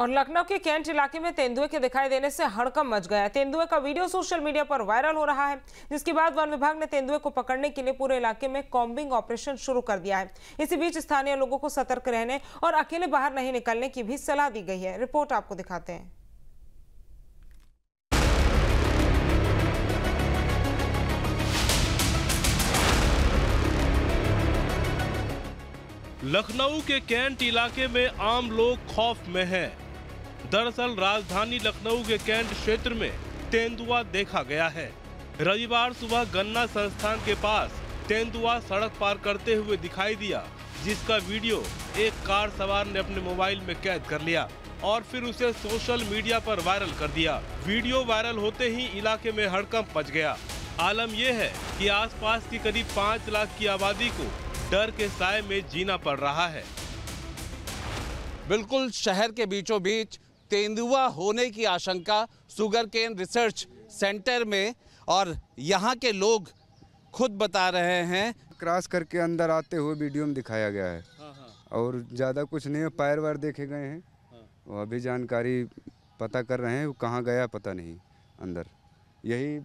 और लखनऊ के कैंट इलाके में तेंदुए के दिखाई देने से हड़कंप मच गया है। तेंदुए का वीडियो सोशल मीडिया पर वायरल हो रहा है, जिसके बाद वन विभाग ने तेंदुए को पकड़ने के लिए पूरे इलाके में कॉम्बिंग ऑपरेशन शुरू कर दिया है। इसी बीच स्थानीय लोगों को सतर्क रहने और अकेले बाहर नहीं निकलने की भी सलाह दी गई है। रिपोर्ट आपको दिखाते हैं। लखनऊ के कैंट इलाके में आम लोग खौफ में हैं। दरअसल राजधानी लखनऊ के कैंट क्षेत्र में तेंदुआ देखा गया है। रविवार सुबह गन्ना संस्थान के पास तेंदुआ सड़क पार करते हुए दिखाई दिया, जिसका वीडियो एक कार सवार ने अपने मोबाइल में कैद कर लिया और फिर उसे सोशल मीडिया पर वायरल कर दिया। वीडियो वायरल होते ही इलाके में हड़कंप मच गया। आलम यह है कि आसपास की करीब 5 लाख की आबादी को डर के साए में जीना पड़ रहा है। बिल्कुल शहर के बीचों बीच तेंदुआ होने की आशंका शुगर केन रिसर्च सेंटर में, और यहाँ के लोग खुद बता रहे हैं। क्रॉस करके अंदर आते हुए वीडियो में दिखाया गया है। और ज़्यादा कुछ नहीं है, पैर वार देखे गए हैं। वो अभी जानकारी पता कर रहे हैं, वो कहाँ गया पता नहीं। अंदर यही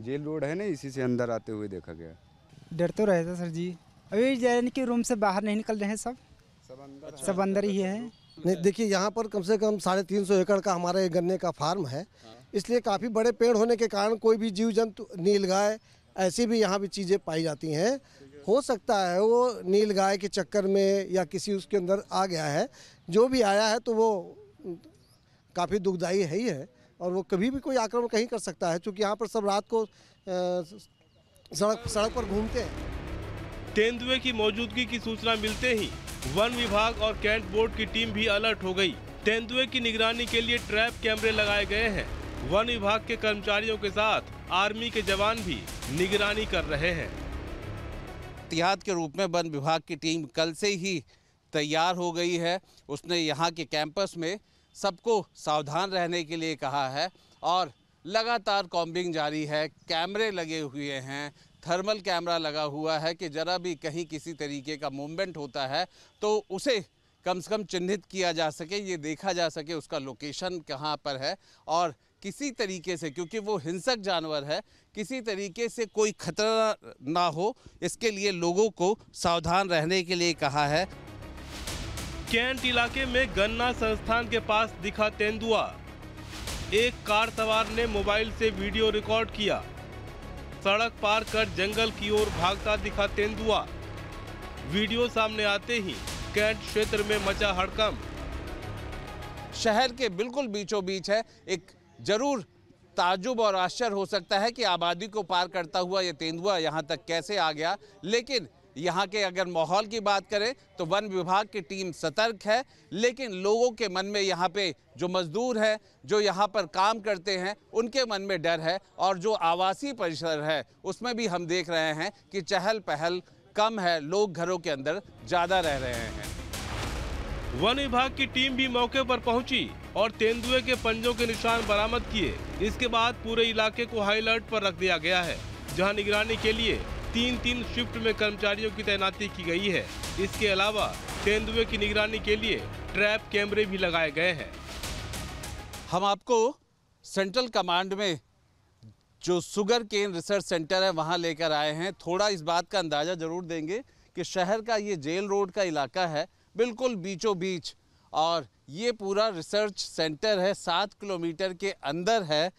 जेल रोड है ना, इसी से अंदर आते हुए देखा गया। डर तो रहता सर जी, अभी यानी कि रूम से बाहर नहीं निकल रहे हैं, सब अंदर ही है। नहीं देखिए, यहाँ पर कम से कम 350 एकड़ का हमारा ये गन्ने का फार्म है, इसलिए काफ़ी बड़े पेड़ होने के कारण कोई भी जीव जंतु, नीलगाय, ऐसी भी यहाँ भी चीज़ें पाई जाती हैं। हो सकता है वो नीलगाय के चक्कर में या किसी उसके अंदर आ गया है। जो भी आया है तो वो काफ़ी दुखदायी है ही है, और वो कभी भी कोई आक्रमण कहीं कर सकता है, क्योंकि यहाँ पर सब रात को सड़क पर घूमते हैं। तेंदुए की मौजूदगी की सूचना मिलते ही वन विभाग और कैंट बोर्ड की टीम भी अलर्ट हो गई। तेंदुए की निगरानी के लिए ट्रैप कैमरे लगाए गए हैं। वन विभाग के कर्मचारियों के साथ आर्मी के जवान भी निगरानी कर रहे हैं। एहतियात के रूप में वन विभाग की टीम कल से ही तैयार हो गई है। उसने यहाँ के कैंपस में सबको सावधान रहने के लिए कहा है और लगातार कॉम्बिंग जारी है। कैमरे लगे हुए हैं, थर्मल कैमरा लगा हुआ है कि जरा भी कहीं किसी तरीके का मूवमेंट होता है तो उसे कम से कम चिन्हित किया जा सके, ये देखा जा सके उसका लोकेशन कहाँ पर है, और किसी तरीके से, क्योंकि वो हिंसक जानवर है, किसी तरीके से कोई खतरा ना हो, इसके लिए लोगों को सावधान रहने के लिए कहा है। कैंट इलाके में गन्ना संस्थान के पास दिखा तेंदुआ। एक कार सवार ने मोबाइल से वीडियो रिकॉर्ड किया। सड़क पार कर जंगल की ओर भागता दिखा तेंदुआ। वीडियो सामने आते ही कैंट क्षेत्र में मचा हड़कंप। शहर के बिल्कुल बीचों बीच है। एक जरूर ताज्जुब और आश्चर्य हो सकता है कि आबादी को पार करता हुआ ये तेंदुआ यहाँ तक कैसे आ गया, लेकिन यहाँ के अगर माहौल की बात करें तो वन विभाग की टीम सतर्क है, लेकिन लोगों के मन में, यहाँ पे जो मजदूर हैं, जो यहाँ पर काम करते हैं, उनके मन में डर है। और जो आवासीय परिसर है उसमें भी हम देख रहे हैं कि चहल पहल कम है, लोग घरों के अंदर ज़्यादा रह रहे हैं। वन विभाग की टीम भी मौके पर पहुंची और तेंदुए के पंजों के निशान बरामद किए। इसके बाद पूरे इलाके को हाई अलर्ट पर रख दिया गया है, जहां निगरानी के लिए 3 शिफ्ट में कर्मचारियों की तैनाती की गई है। इसके अलावा तेंदुए की निगरानी के लिए ट्रैप कैमरे भी लगाए गए हैं। हम आपको सेंट्रल कमांड में जो शुगर केन रिसर्च सेंटर है वहां लेकर आए हैं। थोड़ा इस बात का अंदाज़ा जरूर देंगे कि शहर का ये जेल रोड का इलाका है, बिल्कुल बीचों बीच, और ये पूरा रिसर्च सेंटर है, 7 किलोमीटर के अंदर है।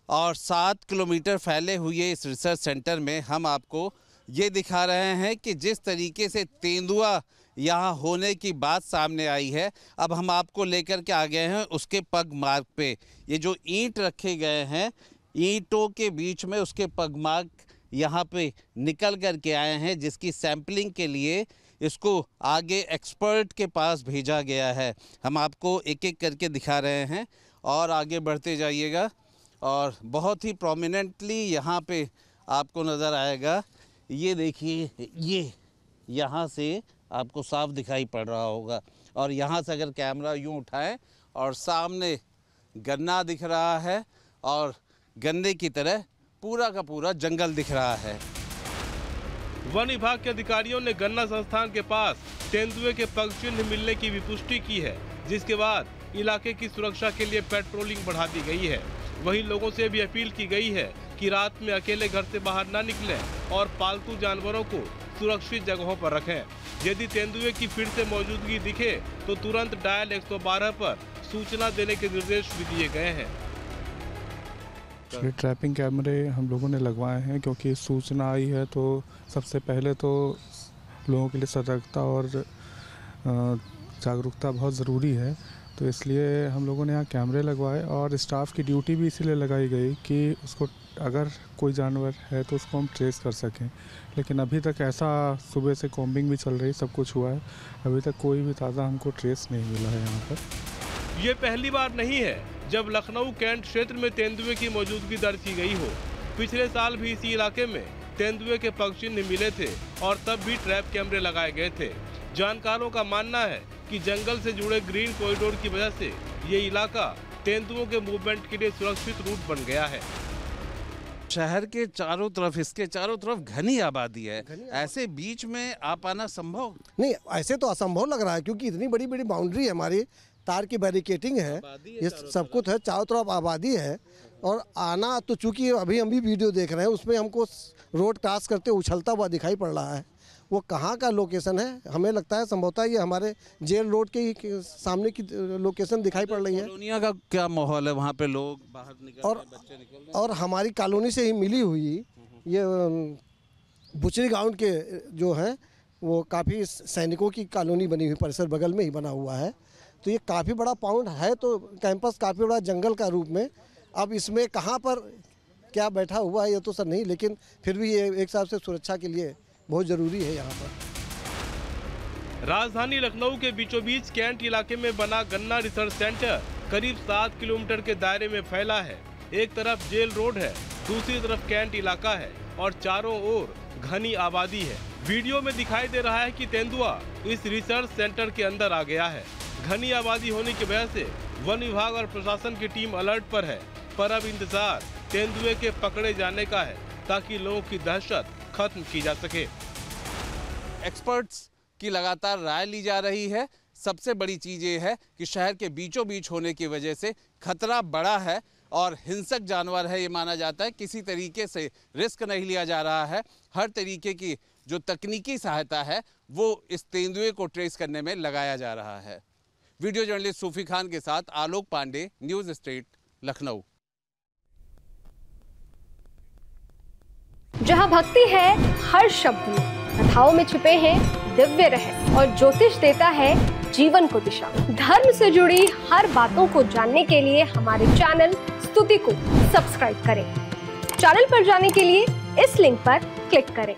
और 7 किलोमीटर फैले हुए इस रिसर्च सेंटर में हम आपको ये दिखा रहे हैं कि जिस तरीके से तेंदुआ यहाँ होने की बात सामने आई है, अब हम आपको लेकर के आ गए हैं उसके पग मार्ग पे। ये जो ईंट रखे गए हैं, ईंटों के बीच में उसके पग मार्ग यहाँ पे निकल कर के आए हैं, जिसकी सैंपलिंग के लिए इसको आगे एक्सपर्ट के पास भेजा गया है। हम आपको एक एक करके दिखा रहे हैं और आगे बढ़ते जाइएगा। और बहुत ही प्रोमिनेंटली यहाँ पे आपको नज़र आएगा। ये देखिए, ये यहाँ से आपको साफ दिखाई पड़ रहा होगा, और यहाँ से अगर कैमरा यूँ उठाएं और सामने गन्ना दिख रहा है और गन्ने की तरह पूरा का पूरा जंगल दिख रहा है। वन विभाग के अधिकारियों ने गन्ना संस्थान के पास तेंदुए के पग चिन्ह मिलने की भी पुष्टि की है, जिसके बाद इलाके की सुरक्षा के लिए पेट्रोलिंग बढ़ा दी गई है। वहीं लोगों से भी अपील की गई है कि रात में अकेले घर से बाहर न निकलें और पालतू जानवरों को सुरक्षित जगहों पर रखें। यदि तेंदुए की फिर से मौजूदगी दिखे तो तुरंत डायल 112 पर सूचना देने के निर्देश भी दिए गए हैं। ट्रैपिंग कैमरे हम लोगों ने लगवाए हैं क्योंकि सूचना आई है तो सबसे पहले तो लोगों के लिए सतर्कता और जागरूकता बहुत ज़रूरी है, तो इसलिए हम लोगों ने यहाँ कैमरे लगवाए और स्टाफ की ड्यूटी भी इसीलिए लगाई गई कि उसको अगर कोई जानवर है तो उसको हम ट्रेस कर सकें। लेकिन अभी तक ऐसा सुबह से कॉम्बिंग भी चल रही, सब कुछ हुआ है, अभी तक कोई भी ताज़ा हमको ट्रेस नहीं मिला है यहाँ पर। ये पहली बार नहीं है जब लखनऊ कैंट क्षेत्र में तेंदुए की मौजूदगी दर्ज की गई हो। पिछले साल भी इसी इलाके में तेंदुए के पग चिन्ह मिले थे और तब भी ट्रैप कैमरे लगाए गए थे। जानकारों का मानना है कि जंगल से जुड़े ग्रीन कॉरिडोर की वजह से ये इलाका तेंदुओं के मूवमेंट के लिए सुरक्षित रूट बन गया है। शहर के चारों तरफ, इसके चारों तरफ घनी आबादी है, ऐसे बीच में आ पाना संभव नहीं, ऐसे तो असंभव लग रहा है क्योंकि इतनी बड़ी बड़ी बाउंड्री है, हमारी तार की बैरिकेटिंग है, ये सब कुछ है, चारों तरफ आबादी है और आना तो चूंकि अभी हम भी वीडियो देख रहे हैं उसमें हमको रोड क्रॉस करते उछलता हुआ दिखाई पड़ रहा है। वो कहाँ का लोकेशन है, हमें लगता है संभवतः ये हमारे जेल रोड के ही सामने की लोकेशन दिखाई पड़ रही है। कॉलोनिया का क्या माहौल है वहाँ पे, लोग बाहर निकल रहे हैं, बच्चे निकल रहे हैं? और हमारी कॉलोनी से ही मिली हुई ये बुचरी ग्राउंड के जो हैं वो काफ़ी सैनिकों की कॉलोनी बनी हुई, परिसर बगल में ही बना हुआ है, तो ये काफ़ी बड़ा पाउंड है, तो कैंपस काफ़ी बड़ा जंगल का रूप में। अब इसमें कहाँ पर क्या बैठा हुआ है ये तो सर नहीं, लेकिन फिर भी ये एक हिसाब से सुरक्षा के लिए बहुत ज़रूरी है यहाँ पर। राजधानी लखनऊ के बीचों बीच कैंट इलाके में बना गन्ना रिसर्च सेंटर करीब 7 किलोमीटर के दायरे में फैला है। एक तरफ जेल रोड है, दूसरी तरफ कैंट इलाका है और चारों ओर घनी आबादी है। वीडियो में दिखाई दे रहा है कि तेंदुआ इस रिसर्च सेंटर के अंदर आ गया है। घनी आबादी होने की वजह से वन विभाग और प्रशासन की टीम अलर्ट पर है, पर अब इंतजार तेंदुए के पकड़े जाने का है ताकि लोगों की दहशत खत्म की जा सके। एक्सपर्ट्स की लगातार राय ली जा रही है। सबसे बड़ी चीज़ ये है कि शहर के बीचों बीच होने की वजह से खतरा बड़ा है और हिंसक जानवर है ये माना जाता है। किसी तरीके से रिस्क नहीं लिया जा रहा है, हर तरीके की जो तकनीकी सहायता है वो इस तेंदुए को ट्रेस करने में लगाया जा रहा है। वीडियो जर्नलिस्ट सूफी खान के साथ आलोक पांडे, न्यूज़ स्ट्रीट, लखनऊ। जहाँ भक्ति है हर शब्द में, कथाओं में छुपे हैं दिव्य रहस्य और ज्योतिष देता है जीवन को दिशा। धर्म से जुड़ी हर बातों को जानने के लिए हमारे चैनल स्तुति को सब्सक्राइब करें। चैनल पर जाने के लिए इस लिंक पर क्लिक करें।